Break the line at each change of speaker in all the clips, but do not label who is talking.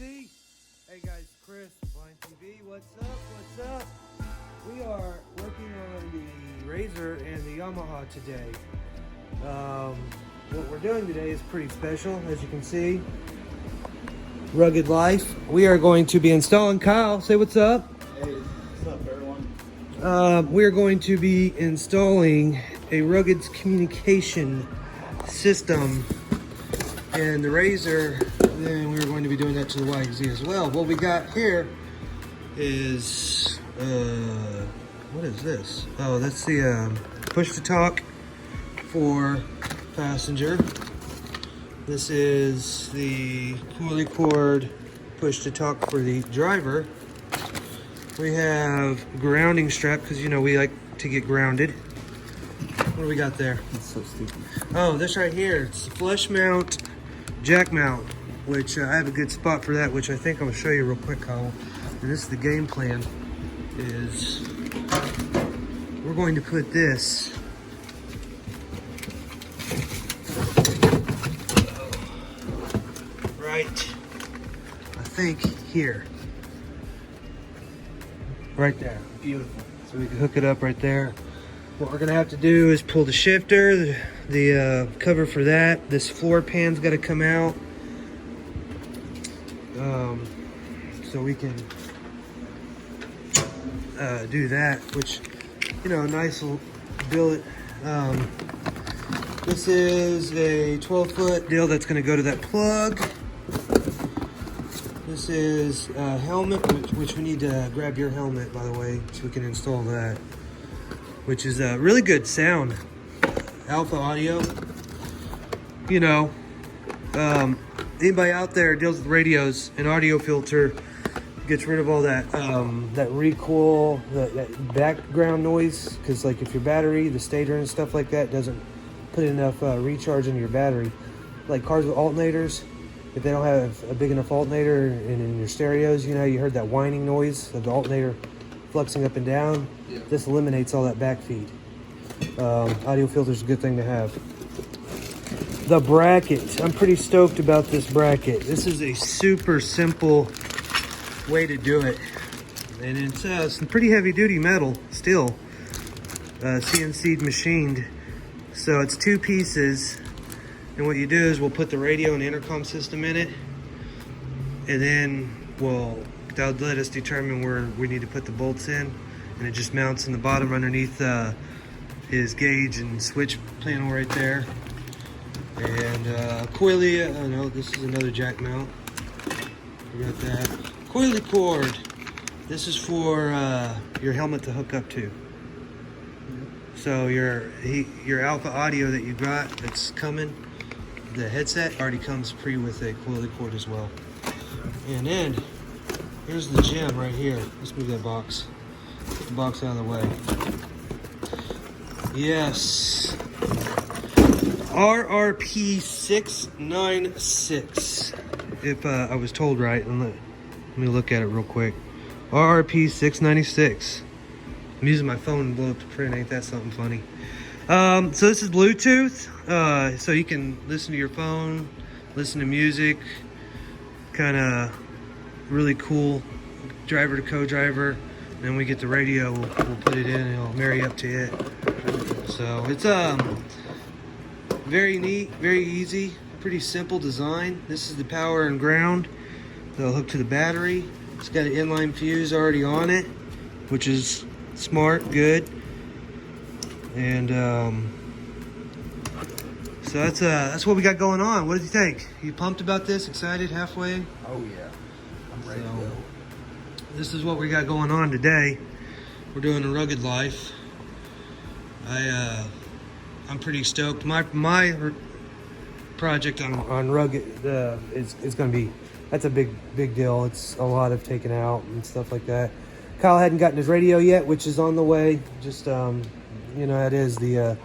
see? Hey guys, Chris, Blind TV. What's up? We are working on the Razor and the Yamaha today. What we're doing today is pretty special, as you can see. Rugged Life. We are going to be installing. Kyle, say what's up.
Hey, what's up, everyone?
We are going to be installing a rugged communication system and the Razor. Then we're going to be doing that to the YZ as well. What we got here is what is this? Oh, that's the push to talk for passenger. This is the pulley cord push to talk for the driver. We have grounding strap because, you know, we like to get grounded. What do we got there?
It's so stupid.
Oh, this right here. It's the flush mount, jack mount, which I have a good spot for that, which I think I'm gonna show you real quick, Kyle. And this is the game plan. Is we're going to put this right, I think here, right there.
Beautiful.
So we can hook it up right there. What we're gonna have to do is pull the shifter, the cover for that. This floor pan's got to come out, so we can do that. Which, you know, nice little billet. This is a 12-foot deal that's gonna go to that plug. This is a helmet, which we need to grab your helmet, by the way, so we can install that. Which is a really good sound. Alpha audio. You know, anybody out there deals with radios, an audio filter gets rid of all that that recoil, that background noise. Because, like, if your battery, the stator and stuff like that doesn't put enough recharge into your battery, like cars with alternators, if they don't have a big enough alternator in your stereos, you know, you heard that whining noise of the alternator fluxing up and down.
Yeah.
This eliminates all that backfeed. Audio filter is a good thing to have. The bracket. I'm pretty stoked about this bracket. This is a super simple way to do it. And it's some pretty heavy duty metal still. CNC'd machined. So it's 2 pieces. And what you do is we'll put the radio and intercom system in it. And then that'll let us determine where we need to put the bolts in. And it just mounts in the bottom underneath his gauge and switch panel right there. And coily, oh no, this is another jack mount. We got that. Coily cord. This is for your helmet to hook up to. So your alpha audio that you got that's coming, the headset already comes pre with a coily cord as well. And then here's the gem right here. Let's move that box. Put the box out of the way. Yes. Rrp 696. If I was told right, and let me look at it real quick. Rrp 696. I'm using my phone to blow up the print. Ain't that something funny? So this is Bluetooth. So you can listen to your phone, listen to music. Kind of really cool. Driver to co-driver. Then we get the radio, we'll put it in and it'll marry up to it. So it's very neat, very easy, pretty simple design. This is the power and ground. They'll hook to the battery. It's got an inline fuse already on it, which is smart, good. And so that's what we got going on. What did you think? You pumped about this? Excited? Halfway?
Oh, yeah. I'm ready to go.
This is what we got going on today. We're doing a Rugged Life. I'm pretty stoked. My project on Rugged is going to be, that's a big deal. It's a lot of taking out and stuff like that. Kyle hadn't gotten his radio yet, which is on the way. Just you know, that is the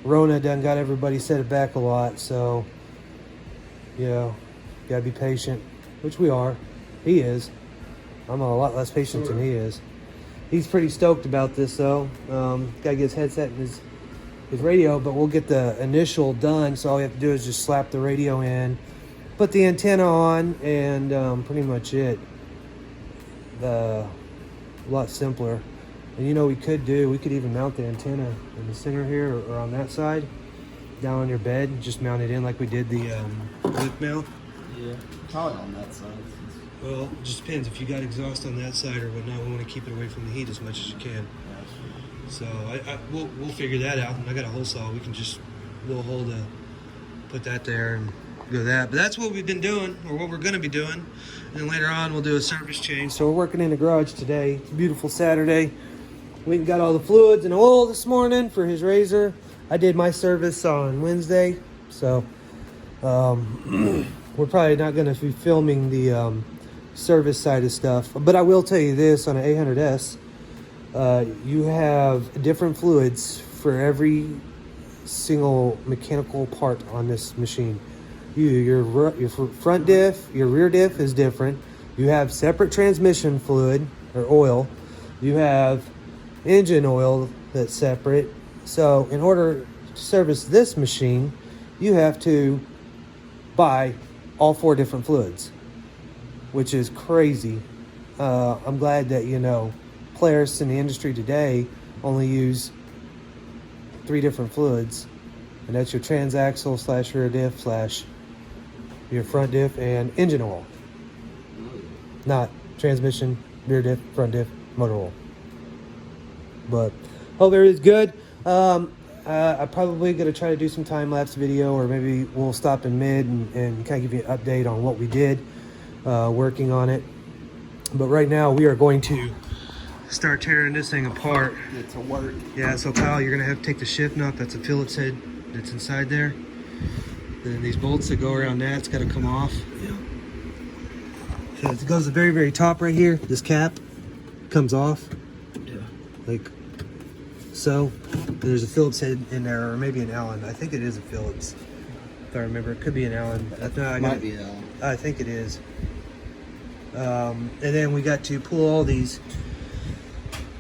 Rona done got everybody set it back a lot. So, you know, gotta be patient, which we are. He is. I'm a lot less patient than he is. He's pretty stoked about this though. Gotta get his headset and his radio, but we'll get the initial done. So all we have to do is just slap the radio in, put the antenna on, and pretty much it. A lot simpler. And you know, we could even mount the antenna in the center here or on that side, down on your bed, and just mount it in like we did the lip mount.
Yeah, probably on that side.
Well, it just depends. If you got exhaust on that side or whatnot, we want to keep it away from the heat as much as you can. So we'll figure that out. And I got a hole saw. We can just put that there and go that. But that's what we've been doing, or what we're going to be doing. And then later on, we'll do a service change. So we're working in the garage today. It's a beautiful Saturday. We got all the fluids and oil this morning for his razor. I did my service on Wednesday, so we're probably not going to be filming the service side of stuff. But I will tell you this, on an 800S, you have different fluids for every single mechanical part on this machine. Your front diff, your rear diff is different. You have separate transmission fluid or oil. You have engine oil that's separate. So in order to service this machine, you have to buy all 4 different fluids, which is crazy. I'm glad that, you know, players in the industry today only use 3 different fluids, and that's your transaxle / rear diff / your front diff and engine oil. Not transmission, rear diff, front diff, motor oil. But hope everything's good. I'm probably going to try to do some time-lapse video, or maybe we'll stop in mid and kind of give you an update on what we did working on it. But right now we are going to start tearing this thing apart.
It's a work.
Yeah, so Kyle, you're going to have to take the shift nut. That's a Phillips head that's inside there. And then these bolts that go around that, it's got to come off. Yeah. So it goes to the very, very top right here. This cap comes off.
Yeah.
Like so. There's a Phillips head in there, or maybe an Allen. I think it is a Phillips, if I remember. It could be an Allen.
Might be an Allen.
I think it is. And then we got to pull all these,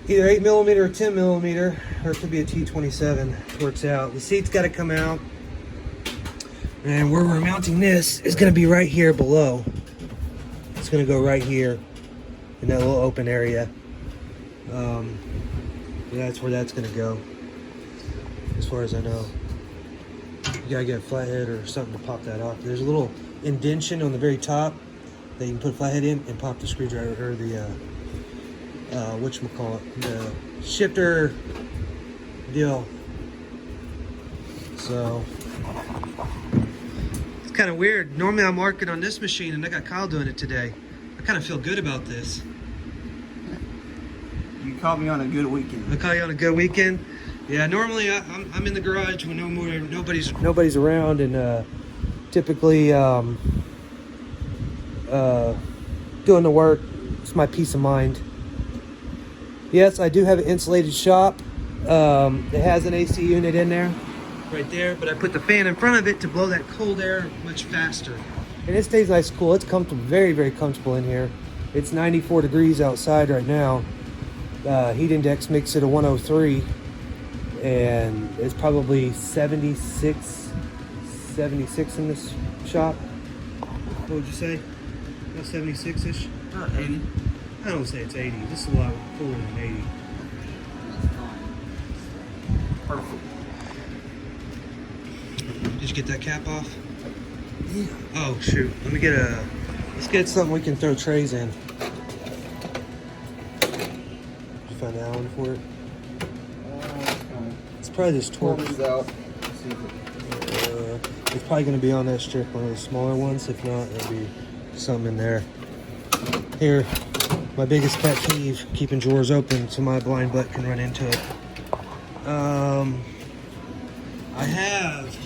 either 8mm or 10mm, or it could be a T27. Works out. The seat's got to come out. And where we're mounting this is going to be right here below. It's going to go right here in that little open area. That's where that's going to go, as far as I know. You got to get a flathead or something to pop that off. There's a little indentation on the very top that you can put a flathead in and pop the screwdriver, or the, whatchamacallit, the shifter deal. So it's kind of weird. Normally I'm working on this machine and I got Kyle doing it today. I kind of feel good about this.
You caught me on a good weekend.
I caught you on a good weekend. Yeah, normally I'm in the garage when nobody's around, and typically doing the work. It's my peace of mind. Yes, I do have an insulated shop. It has an AC unit in there, right there, but I put the fan in front of it to blow that cold air much faster. And it stays nice and cool. It's comfortable, very, very comfortable in here. It's 94 degrees outside right now. Heat index makes it a 103, and it's probably 76 in this shop. What would you say? About 76-ish?
80.
I don't say it's 80. This is a lot cooler than 80.
Perfect.
Did you get that cap off? Yeah. Oh shoot. Let's get something we can throw trays in. Did you find an Allen for it? It's probably this torque.
Out.
It's probably going to be on that strip, one of the smaller ones. If not, there'll be something in there. Here, my biggest pet peeve, keeping drawers open so my blind butt can run into it. I have,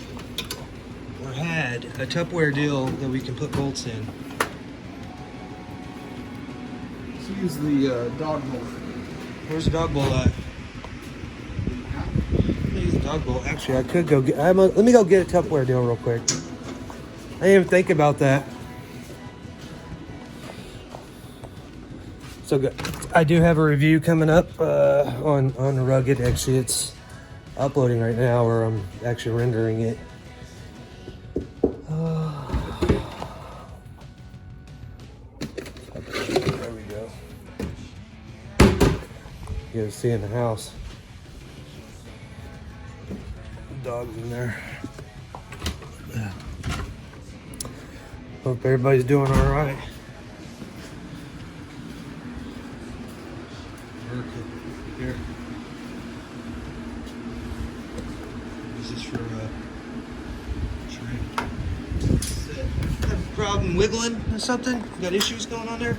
or had, a Tupperware deal that we can put bolts in.
Let's use the dog bowl.
Where's the dog bowl at? Use the dog bowl. Actually, I could go get, let me go get a Tupperware deal real quick. I didn't even think about that. So good. I do have a review coming up on the Rugged. Actually, it's uploading right now, or I'm actually rendering it. You gotta see in the house. Dogs in there. Hope everybody's doing all right. Here. This is for trade. Have a problem wiggling or something? You got issues going on there?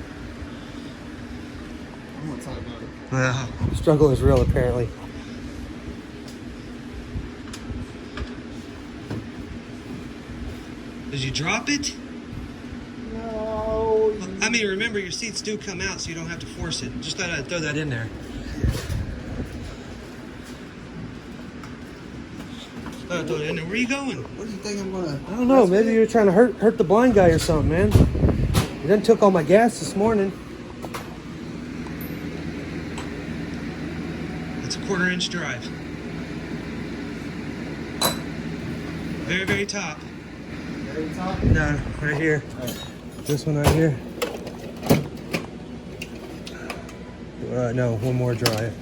I'm gonna talk about it.
Well, struggle is real apparently. Did you drop it?
No.
I mean, remember your seats do come out, so you don't have to force it. Just thought I'd throw that in there. Thought I'd throw it in there. Where are you going?
What do you think I'm gonna?
I don't know. Maybe you're trying to hurt the blind guy or something, man. You done took all my gas this morning. It's a 1/4-inch drive. Very, very top.
Very top?
No, right here.
Right.
This one right here. No, one more drive.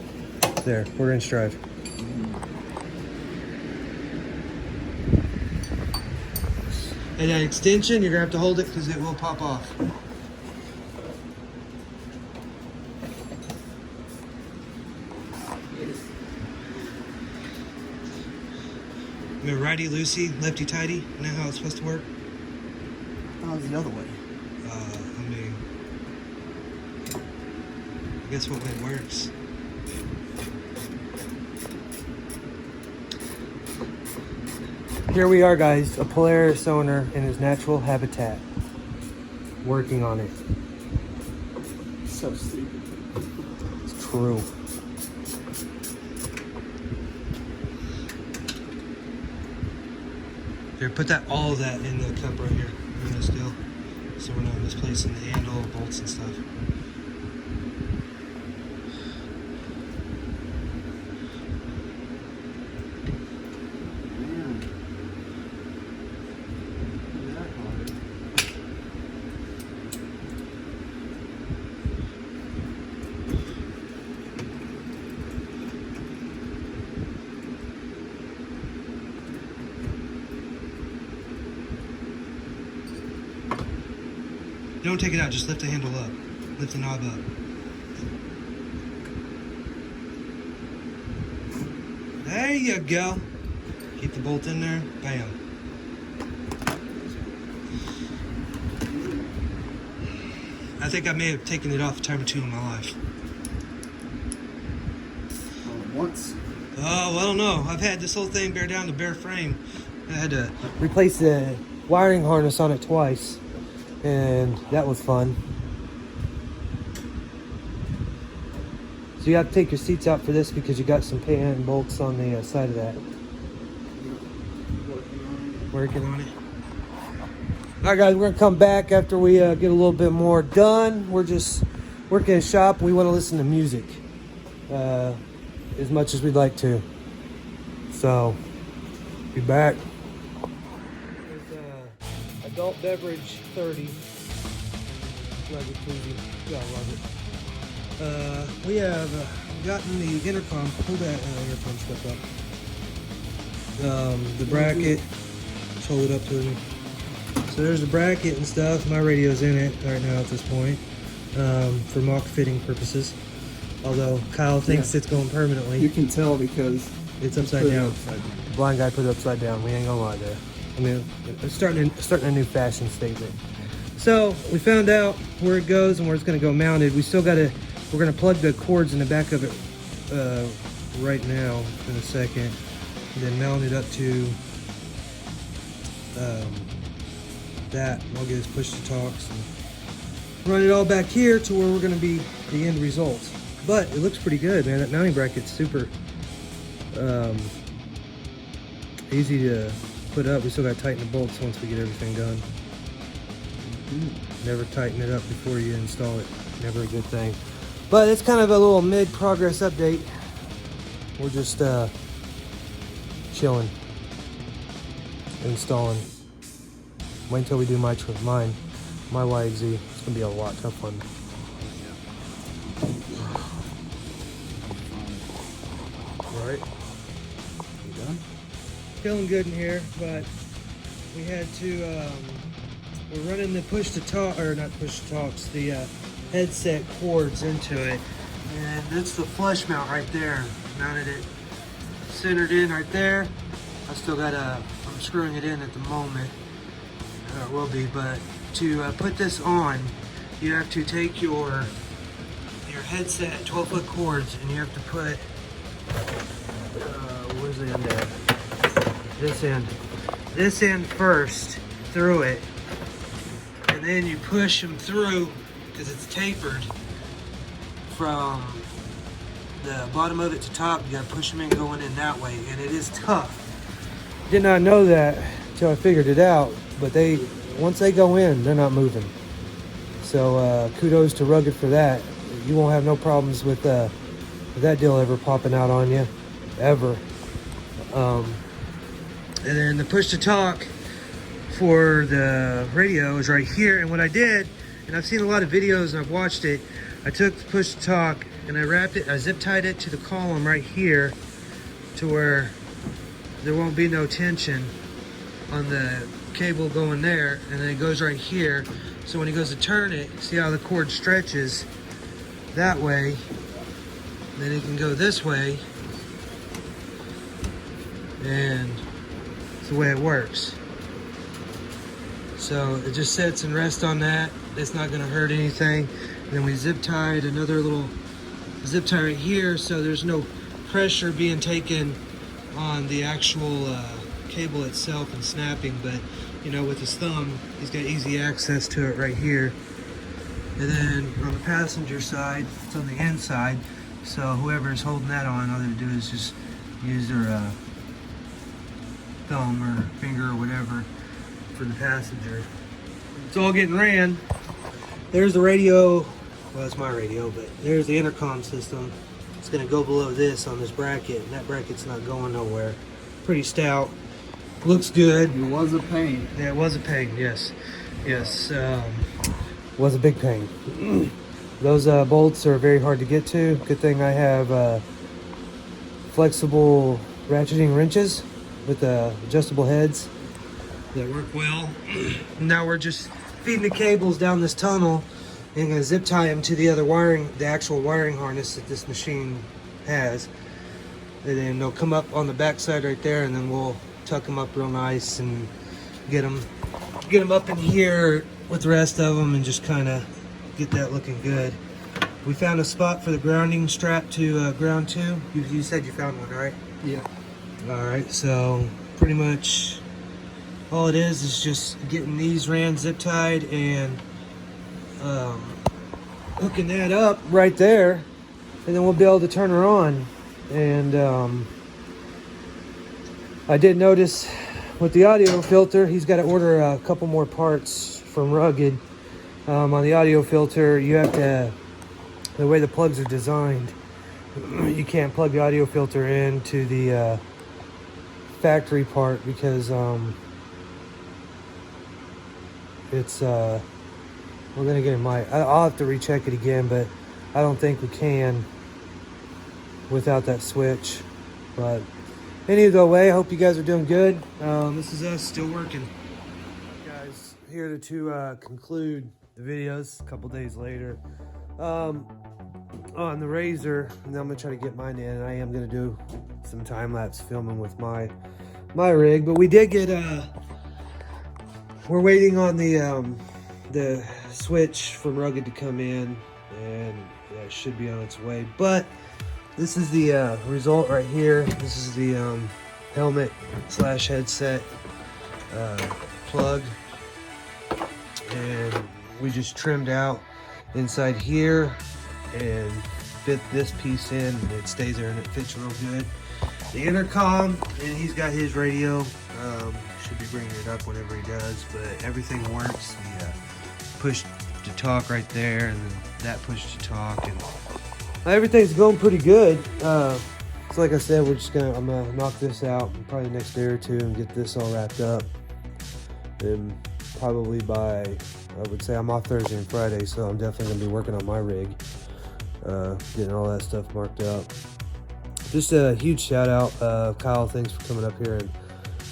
There, 1/4-inch drive. And that extension, you're gonna have to hold it because it will pop off. Remember righty loosey, lefty tighty? Isn't that how it's supposed to work?
Oh, it's the other way.
I mean, I guess what way it works. Here we are, guys, a Polaris owner in his natural habitat, working on it.
So stupid.
It's true. Here, put all of that in the cup right here, in this deal, so we're not misplacing the handle, bolts, and stuff. Don't take it out, just lift the handle up. Lift the knob up. There you go. Keep the bolt in there. Bam. I think I may have taken it off a time or two in my life.
Once.
Oh, well, I don't know. I've had this whole thing bare down to bare frame. I had to replace the wiring harness on it twice. And that was fun. So you have to take your seats out for this because you got some pan bolts on the side of that. Working on it. All right, guys, we're gonna come back after we get a little bit more done. We're just working in a shop. We want to listen to music as much as we'd like to. So, be back. Adult beverage 30. Love it, Tuesday. Yeah, I love it. We have gotten the intercom. Pull that intercom stuff up. The bracket. Just hold it up to me. So there's the bracket and stuff. My radio's in it right now at this point for mock fitting purposes. Although Kyle thinks it's going permanently.
You can tell because
it's upside down. The blind guy put it upside down. We ain't gonna lie there. I mean, it's starting a new fashion statement. So we found out where it goes and where it's going to go mounted. We're going to plug the cords in the back of it right now in a second, and then mount it up to that. I'll get his push to talks and run it all back here to where we're going to be the end result. But it looks pretty good, man. That mounting bracket's super easy to put up. We still got to tighten the bolts once we get everything done. Never tighten it up before you install it. Never a good thing. But it's kind of a little mid-progress update. We're just chilling, installing. Wait until we do my YXZ. It's gonna be a lot of fun. All right.
You done?
Feeling good in here, but we had to, we're running the push to talk, or not push to talks, the headset cords into it. And that's the flush mount right there. Mounted it centered in right there. I still got I'm screwing it in at the moment. It will be, but to put this on, you have to take your headset 12-foot cords and you have to put, where's the end at? This end first through it, and then you push them through because it's tapered from the bottom of it to top. You gotta push them in going in that way, and it is tough. Did not know that until I figured it out, but once they go in, they're not moving. So kudos to Rugged for that. You won't have no problems with that deal ever popping out on you, ever. And then the push to talk for the radio is right here. And what I did, and I've seen a lot of videos and I've watched it, I took the push to talk and I zip tied it to the column right here to where there won't be no tension on the cable going there, and then it goes right here. So when he goes to turn it, see how the cord stretches that way, then it can go this way, and it's the way it works. So it just sits and rests on that. It's not going to hurt anything. And then we zip tied another little zip tie right here, so there's no pressure being taken on the actual cable itself and snapping. But you know, with his thumb, he's got easy access to it right here. And then on the passenger side, it's on the inside. So whoever's holding that on, all they do is just use their thumb or finger or whatever for the passenger. It's all getting ran. There's the radio. Well, it's my radio, but there's the intercom system. It's gonna go below this on this bracket, and that bracket's not going nowhere. Pretty stout. Looks good.
It was a pain.
Yeah, it was a pain, yes. Yes, was a big pain. Those bolts are very hard to get to. Good thing I have flexible ratcheting wrenches with adjustable heads that work well. Now we're just feeding the cables down this tunnel and gonna zip tie them to the other wiring, the actual wiring harness that this machine has. And then they'll come up on the back side right there, and then we'll tuck them up real nice and get them up in here with the rest of them and just kind of get that looking good. We found a spot for the grounding strap to ground to. You said you found one, right?
Yeah.
All right, so pretty much all it is just getting these ran zip tied and hooking that up right there, and then we'll be able to turn her on. And I did notice with the audio filter, he's got to order a couple more parts from Rugged. On the audio filter, you have to, the way the plugs are designed, you can't plug the audio filter into the factory part because it's we're gonna get a mic. I'll have to recheck it again, but I don't think we can without that switch. But either way, I hope you guys are doing good. This is us still working. Guys, here to conclude the videos a couple days later. On the Razor, and then I'm gonna try to get mine in, and I am gonna do some time-lapse filming with my rig. But we did get we're waiting on the switch from Rugged to come in, and that should be on its way. But this is the result right here. This is the helmet / headset plug, and we just trimmed out inside here and fit this piece in, and it stays there and it fits real good. The intercom, and he's got his radio. Should be bringing it up whenever he does, but everything works. The push to talk right there, and then that push to talk, and everything's going pretty good. So like I said, I'm gonna knock this out probably the next day or two and get this all wrapped up. And probably by, I would say I'm off Thursday and Friday, so I'm definitely gonna be working on my rig, getting all that stuff marked up. just a huge shout out, Kyle. Thanks for coming up here,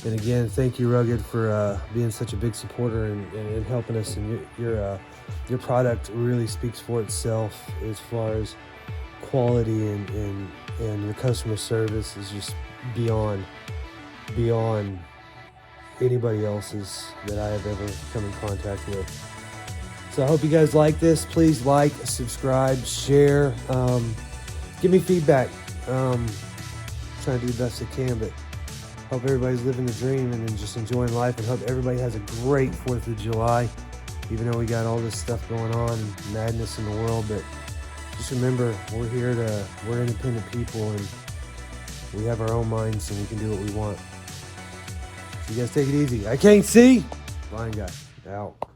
and again, thank you, Rugged, for being such a big supporter and helping us. And your product really speaks for itself as far as quality, and your customer service is just beyond anybody else's that I have ever come in contact with. So I hope you guys like this. Please like, subscribe, share. Give me feedback. Trying to do the best I can, but hope everybody's living the dream and just enjoying life, and hope everybody has a great 4th of July, even though we got all this stuff going on, madness in the world. But just remember, we're independent people, and we have our own minds, and we can do what we want. So you guys take it easy. I can't see. Blind guy. Out.